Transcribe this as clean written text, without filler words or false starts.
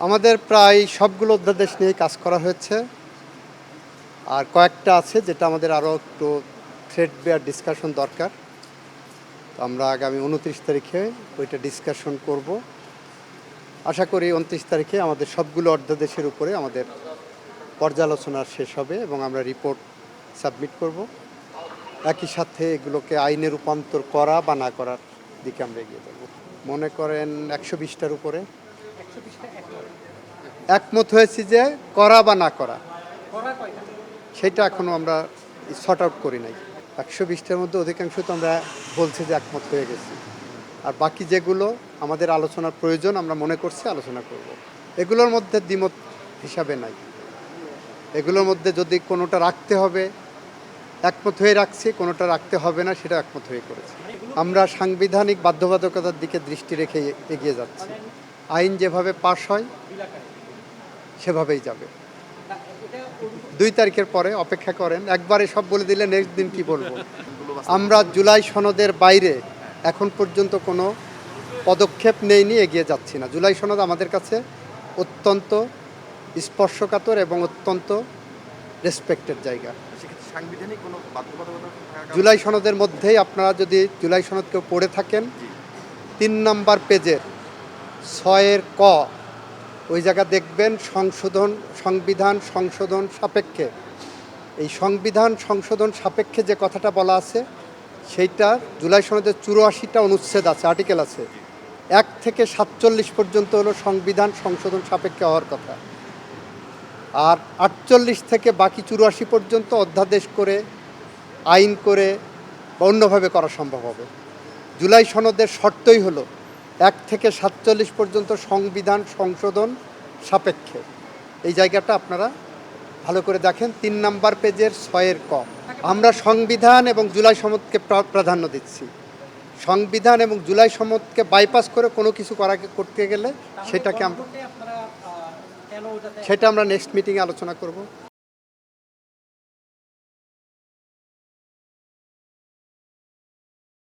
আমাদের প্রায় সবগুলো অধ্যাদেশ নিয়ে কাজ করা হয়েছে, আর কয়েকটা আছে যেটা আমাদের আরও একটু থ্রেড বেয়ার ডিসকাশন দরকার। তো আমরা আগামী 29 তারিখে ওইটা ডিসকাশন করব। আশা করি 29 তারিখে আমাদের সবগুলো অধ্যাদেশের উপরে আমাদের পর্যালোচনা শেষ হবে এবং আমরা রিপোর্ট সাবমিট করব। একই সাথে এগুলোকে আইনে রূপান্তর করা বা না করার দিকে আমরা এগিয়ে যাব। মনে করেন 120টার উপরে একমত হয়েছি যে করা বা না করা, সেটা এখনও আমরা সর্ট আউট করি নাই। 120টার মধ্যে অধিকাংশ তো আমরা বলছি যে একমত হয়ে গেছি, আর বাকি যেগুলো আমাদের আলোচনার প্রয়োজন আমরা মনে করছি আলোচনা করব। এগুলোর মধ্যে দ্বিমত হিসাবে নাই। এগুলোর মধ্যে যদি কোনোটা রাখতে হবে একমত হয়ে রাখছি, কোনোটা রাখতে হবে না সেটা একমত হয়ে করেছি। আমরা সাংবিধানিক বাধ্যবাধকতার দিকে দৃষ্টি রেখে এগিয়ে যাচ্ছি। আইন যেভাবে পাশ হয় সেভাবেই যাবে। 2 তারিখের পরে অপেক্ষা করেন, একবারে সব বলে দিলে নেক্সট দিন কি বলবো। আমরা জুলাই সনদের বাইরে এখন পর্যন্ত কোনো পদক্ষেপ নেইনি, এগিয়ে যাচ্ছি না। জুলাই সনদ আমাদের কাছে অত্যন্ত স্পর্শকাতর এবং অত্যন্ত রেসপেক্টেড জায়গা। জুলাই সনদের মধ্যেই আপনারা যদি জুলাই সনদ কেউ পড়ে থাকেন, 3 নম্বর পেজের 6 ক ওই জায়গা দেখবেন সংবিধান সংশোধন সাপেক্ষে। এই সংবিধান সংশোধন সাপেক্ষে যে কথাটা বলা আছে সেইটা জুলাই সনদের 84টা অনুচ্ছেদ আছে, আর্টিকেল আছে। 1 থেকে 47 পর্যন্ত হলো সংবিধান সংশোধন সাপেক্ষে হওয়ার কথা, আর 48 থেকে বাকি 84 পর্যন্ত অধ্যাদেশ করে আইন করে বা অন্যভাবে করা সম্ভব হবে। জুলাই সনদের শর্তই হলো 1 থেকে 47 পর্যন্ত সংবিধান সংশোধন সাপেক্ষে। এই জায়গাটা আপনারা ভালো করে দেখেন, 3 নম্বর পেজের 6 ক। আমরা সংবিধান এবং জুলাই সনদকে প্রাধান্য দিচ্ছি। সংবিধান এবং জুলাই সনদকে বাইপাস করে কোনো কিছু করতে গেলে সেটা আমরা নেক্সট মিটিংয়ে আলোচনা করব।